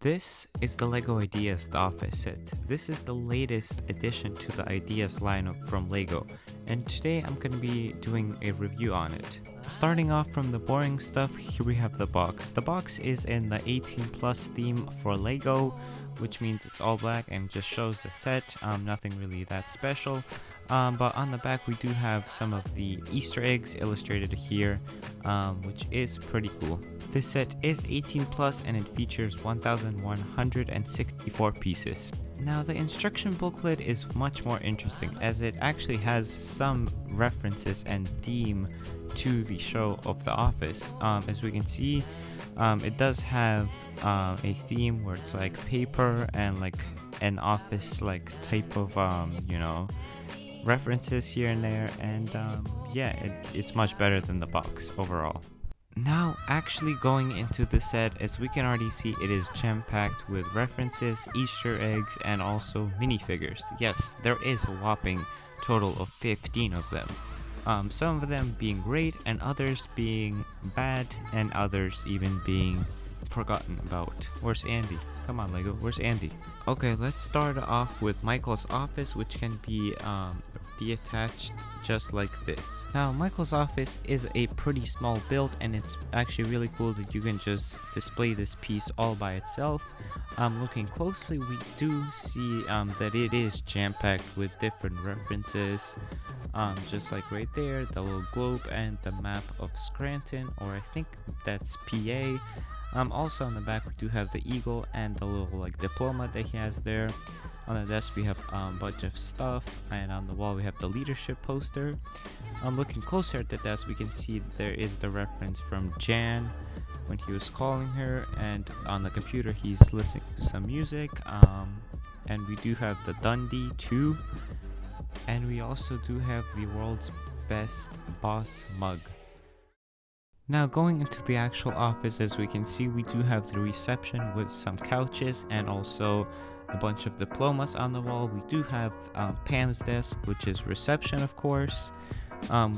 This is the LEGO Ideas The Office set. This is the latest addition to the Ideas lineup from LEGO, and today I'm going to be doing a review on it. Starting off from the boring stuff, here we have the box. The box is in the 18 plus theme for LEGO, which means it's all black and just shows the set, nothing really that special. But on the back we do have some of the Easter eggs illustrated here, which is pretty cool. This set is 18 plus and it features 1,164 pieces. Now the instruction booklet is much more interesting as it actually has some references and theme to the show of The Office. As we can see, it does have a theme where it's like paper and like an office like type of references here and there, and it's much better than the box overall. Now actually going into the set, as we can already see, it is jam-packed with references, Easter eggs, and also minifigures. Yes, there is a whopping total of 15 of them. Some of them being great and others being bad and others even being forgotten about. Where's Andy? Come on, LEGO, where's Andy? Okay, let's start off with Michael's office, which can be detached just like this. Now Michael's office is a pretty small build and it's actually really cool that you can just display this piece all by itself. Looking closely, we do see that it is jam-packed with different references, just like right there, the little globe and the map of Scranton, or I think that's PA. Also on the back we do have the eagle and the little like diploma that he has there. On the desk we have a bunch of stuff, and on the wall we have the leadership poster. Looking closer at the desk, we can see there is the reference from Jan when he was calling her, and on the computer he's listening to some music. And we do have the Dundee 2, and we also do have the world's best boss mug. Now going into the actual office, as we can see, we do have the reception with some couches and also a bunch of diplomas on the wall. We do have Pam's desk, which is reception, of course.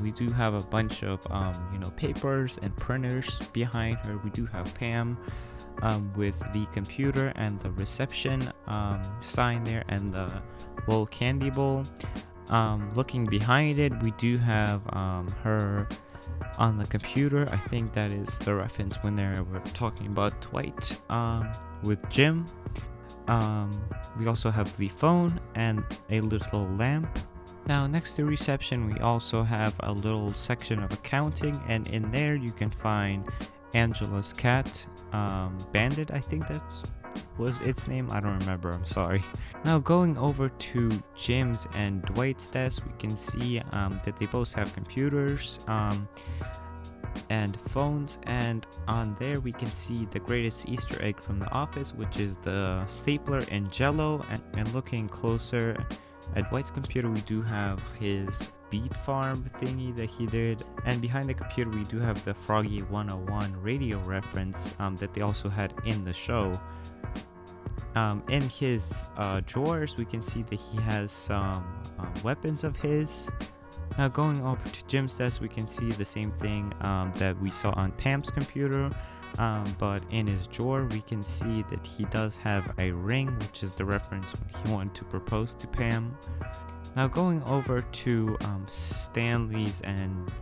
We do have a bunch of papers and printers behind her. We do have Pam with the computer and the reception sign there and the little candy bowl. Looking behind it, we do have her on the computer. I think that is the reference when they were talking about Dwight with Jim. We also have the phone and a little lamp. Now next to reception we also have a little section of accounting, and in there you can find Angela's cat, Bandit, I think that was its name, I don't remember, I'm sorry. Now going over to Jim's and Dwight's desk, we can see that they both have computers and phones, and on there we can see the greatest Easter egg from The Office, which is the stapler in Jello. And looking closer at Dwight's computer, we do have his beet farm thingy that he did, and behind the computer we do have the Froggy 101 radio reference that they also had in the show. In his drawers we can see that he has some weapons of his. Now going over to Jim's desk, we can see the same thing that we saw on Pam's computer, but in his drawer we can see that he does have a ring, which is the reference when he wanted to propose to Pam. Now going over to Stanley's and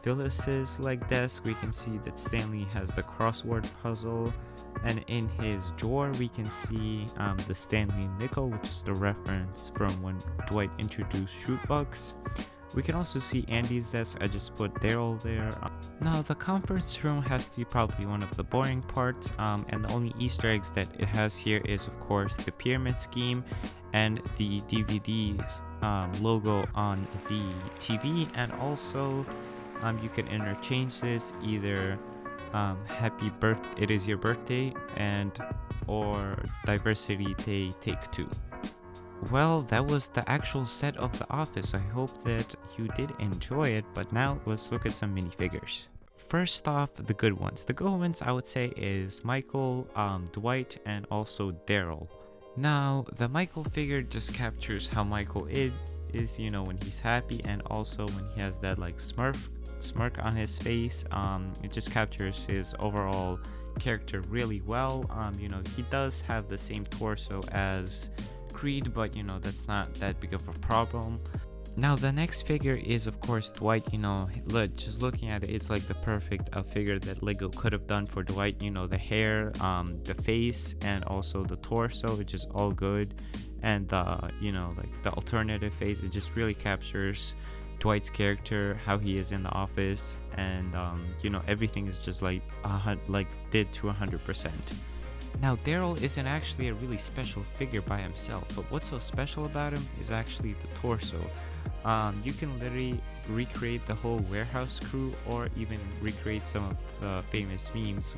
Phyllis's desk, we can see that Stanley has the crossword puzzle, and in his drawer we can see the Stanley nickel, which is the reference from when Dwight introduced shootbox. We can also see Andy's desk. I just put Daryl there. Now the conference room has to be probably one of the boring parts, and the only Easter eggs that it has here is of course the pyramid scheme and the DVD's logo on the TV, and also you can interchange this either happy birthday, it is your birthday, and or diversity day take 2. Well, that was the actual set of The Office. I hope that you did enjoy it, but now let's look at some minifigures. First off, the good ones. The good ones I would say is Michael, Dwight, and also Daryl. Now, the Michael figure just captures how Michael is when he's happy, and also when he has that smirk on his face. It just captures his overall character really well. You know, he does have the same torso as Creed, but you know, that's not that big of a problem. Now the next figure is of course Dwight. You know, look, just looking at it, it's like the perfect figure that Lego could have done for Dwight. You know, the hair, the face, and also the torso, which is all good. And you know, like the alternative face, it just really captures Dwight's character, how he is in the office, and you know, everything is just like did to 100%. Now, Daryl isn't actually a really special figure by himself, but what's so special about him is actually the torso. You can literally recreate the whole warehouse crew or even recreate some of the famous memes.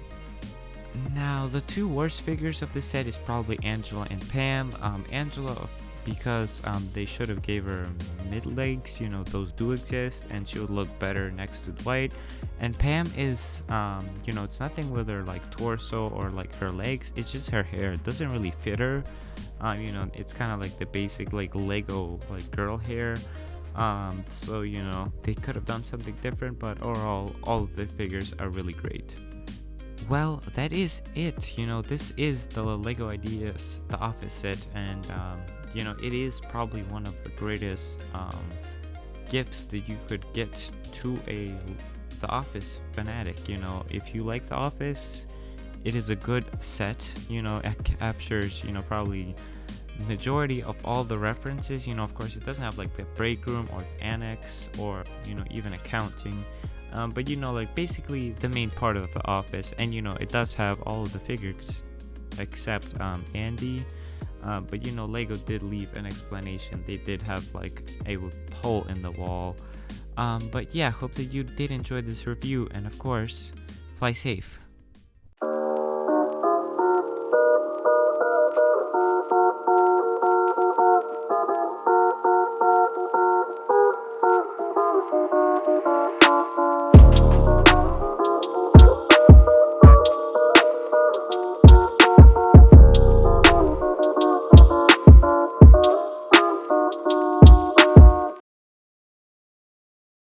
Now, the two worst figures of the set is probably Angela and Pam. Angela, because they should have gave her mid legs, you know, those do exist, and she would look better next to Dwight. And Pam is, you know, it's nothing with her like torso or like her legs, it's just her hair. It doesn't really fit her. You know, it's kind of like the basic like Lego like girl hair. So you know, they could have done something different, but overall, all of the figures are really great. Well, that is it. You know, this is the Lego Ideas The Office set, and you know, it is probably one of the greatest gifts that you could get to a The Office fanatic. You know, if you like The Office, it is a good set. You know, it captures, you know, probably majority of all the references. You know, of course, it doesn't have like the break room or annex or, you know, even accounting. But you know, like basically the main part of the office, and you know, it does have all of the figures except Andy. But you know, Lego did leave an explanation. They did have like a hole in the wall. But yeah, hope that you did enjoy this review, and of course, fly safe.